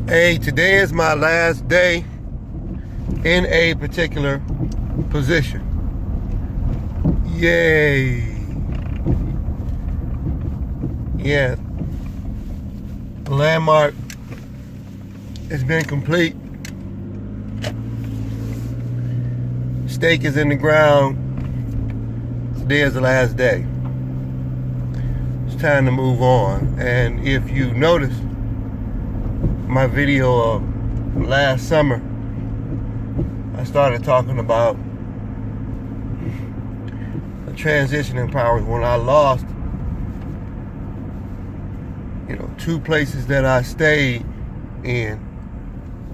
Hey, today is my last day in a particular position. Yay. Yeah. The landmark has been complete. Stake is in the ground. Today is the last day. It's time to move on. And if you notice my video of last summer, I started talking about the transitioning powers when I lost, two places that I stayed in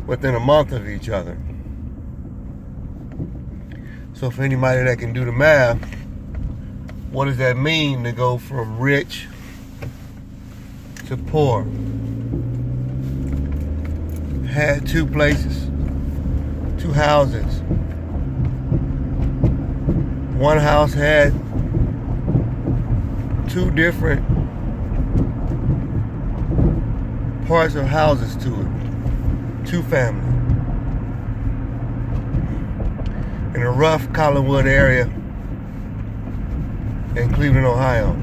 within a month of each other. So for anybody that can do the math, what does that mean to go from rich to poor? Had two places, two houses. One house had two different parts of houses to it. Two families. In a rough Collinwood area in Cleveland, Ohio.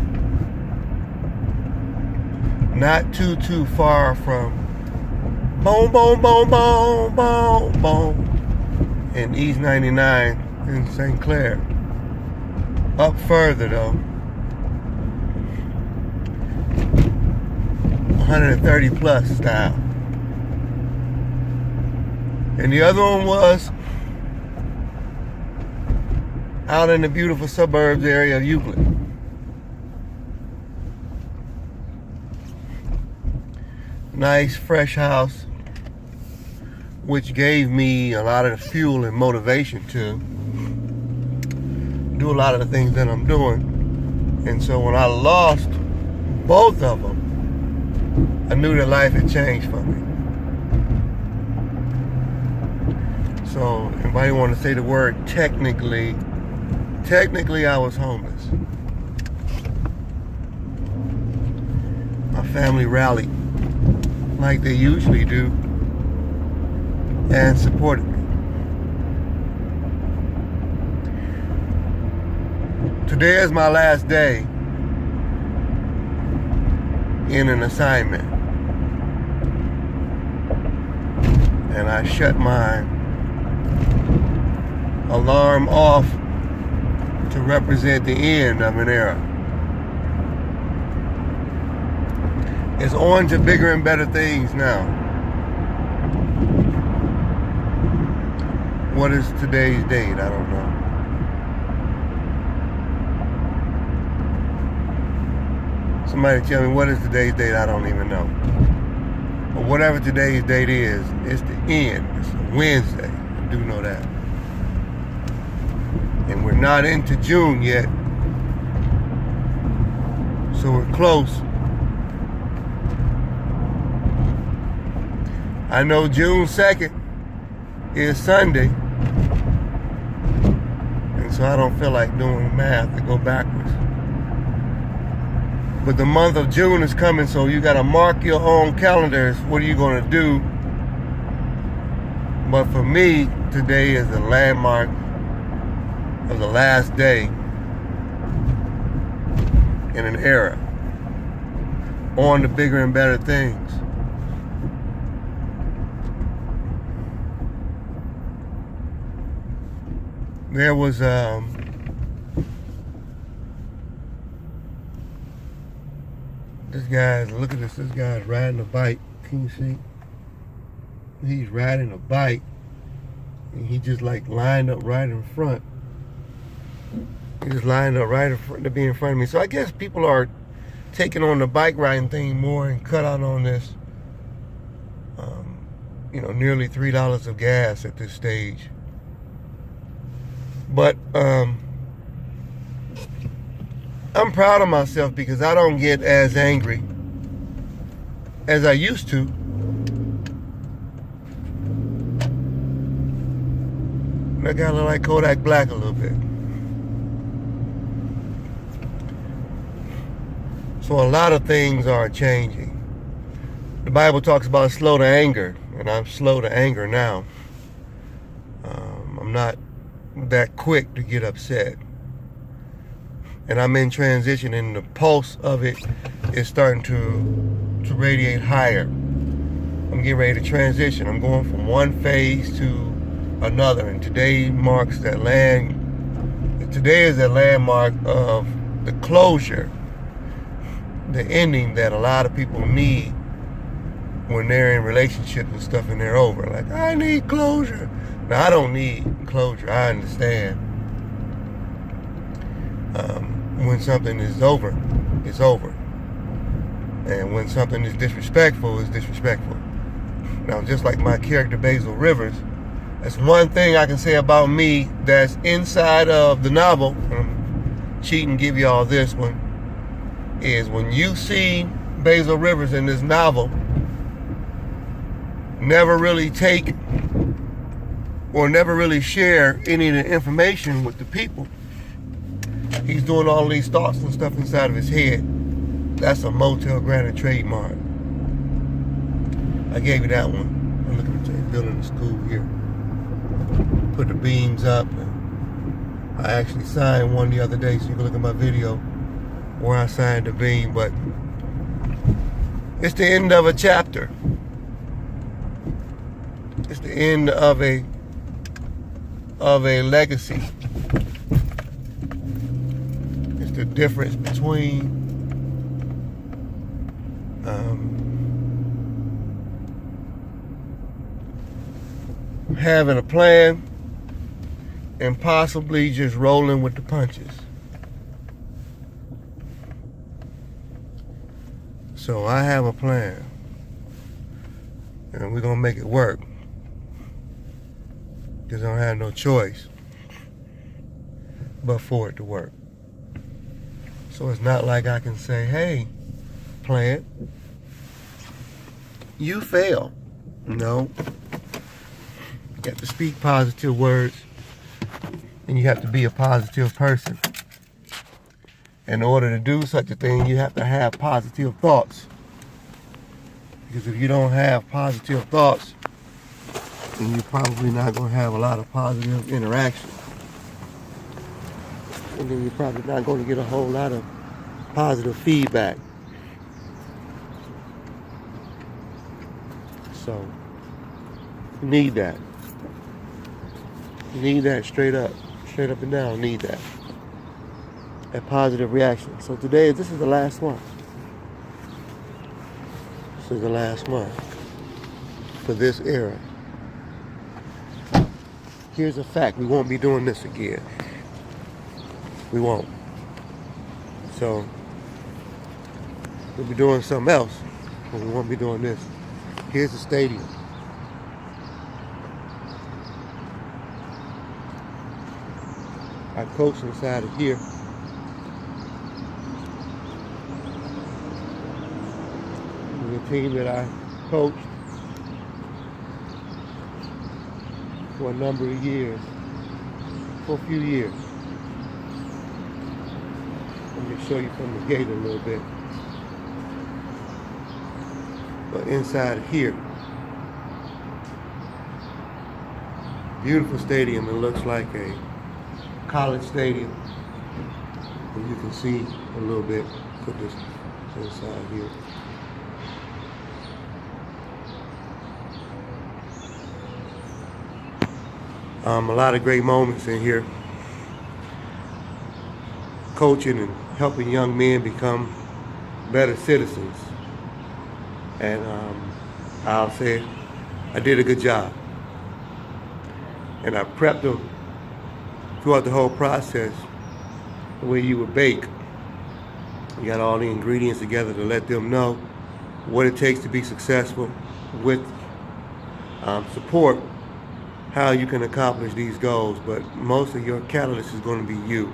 Not too far from boom, boom, boom, boom, boom, boom in East 99 in St. Clair. Up further though, 130 plus style. And the other one was out in the beautiful suburbs area of Euclid. Nice, fresh house, which gave me a lot of the fuel and motivation to do a lot of the things that I'm doing. And so when I lost both of them, I knew that life had changed for me. So anybody want to say the word technically I was homeless. My family rallied like they usually do and supported me. Today is my last day in an assignment. And I shut my alarm off to represent the end of an era. It's on to bigger and better things now. What is today's date? I don't know. Somebody tell me what is today's date? I don't even know. But whatever today's date is, it's the end. It's a Wednesday. I do know that. And we're not into June yet. So we're close. I know June 2nd is Sunday. And so I don't feel like doing the math to go backwards. But the month of June is coming, so you got to mark your own calendars. What are you going to do? But for me, today is the landmark of the last day in an era. On to bigger and better things. There was this guy's, look at this guy's riding a bike. Can you see? He's riding a bike and he just like lined up right in front. He just lined up right in front to be in front of me. So I guess people are taking on the bike riding thing more and cut out on this nearly $3 of gas at this stage. But I'm proud of myself because I don't get as angry as I used to. That guy look like Kodak Black a little bit. So a lot of things are changing. The Bible talks about slow to anger, and I'm slow to anger now. I'm not that quick to get upset. And I'm in transition, and the pulse of it is starting to radiate higher. I'm getting ready to transition. I'm going from one phase to another, and today marks that today is that landmark of the closure, the ending that a lot of people need when they're in relationships and stuff and they're over. Like, I need closure. Now, I don't need closure. I understand. When something is over, it's over. And when something is disrespectful, it's disrespectful. Now, just like my character Basil Rivers, that's one thing I can say about me that's inside of the novel. I'm cheating, give y'all this one. Is when you see Basil Rivers in this novel never really take or never really share any of the information with the people. He's doing all these thoughts and stuff inside of his head. That's a Motell Granite trademark. I gave you that one. I'm looking at the building the school here. Put the beams up. I actually signed one the other day, so you can look at my video where I signed the beam. But it's the end of a chapter. It's the end of a legacy. It's the difference between having a plan and possibly just rolling with the punches. So I have a plan, and we're gonna make it work, because I don't have no choice but for it to work. So it's not like I can say, hey, plan, you fail. No. You have to speak positive words, and you have to be a positive person. In order to do such a thing, you have to have positive thoughts. Because if you don't have positive thoughts, then you're probably not going to have a lot of positive interaction. And then you're probably not going to get a whole lot of positive feedback. So, you need that. You need that straight up and down, need that. That positive reaction. So today, this is the last one. This is the last one for this era. Here's a fact, we won't be doing this again. We won't. So, we'll be doing something else, but we won't be doing this. Here's the stadium. I coach inside of here. The team that I coached for a number of years, for a few years. Let me show you from the gate a little bit. But inside here, beautiful stadium. It looks like a college stadium. And you can see a little bit. Put this inside here. A lot of great moments in here. Coaching and helping young men become better citizens. And I'll say I did a good job. And I prepped them throughout the whole process the way you would bake. You got all the ingredients together to let them know what it takes to be successful with support, how you can accomplish these goals, but most of your catalyst is going to be you.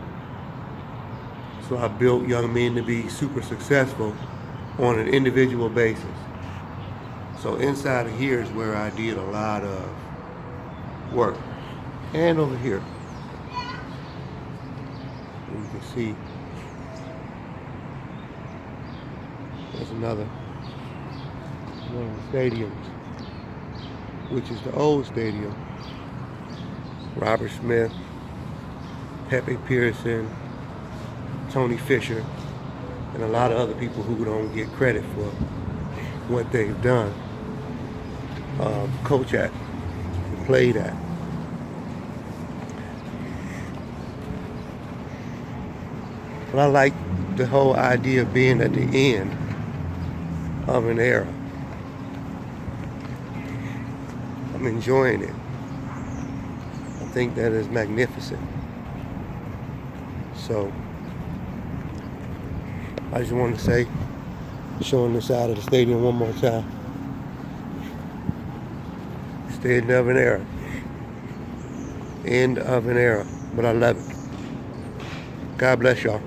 So I built young men to be super successful on an individual basis. So inside of here is where I did a lot of work. And over here, you can see there's another one of the stadiums, which is the old stadium. Robert Smith, Pepe Pearson, Tony Fisher, and a lot of other people who don't get credit for what they've done. Coach at, played at. But I like the whole idea of being at the end of an era. I'm enjoying it. I think that is magnificent. So I just want to say, showing this side of the stadium one more time. It's the end of an era. End of an era. But I love it. God bless y'all.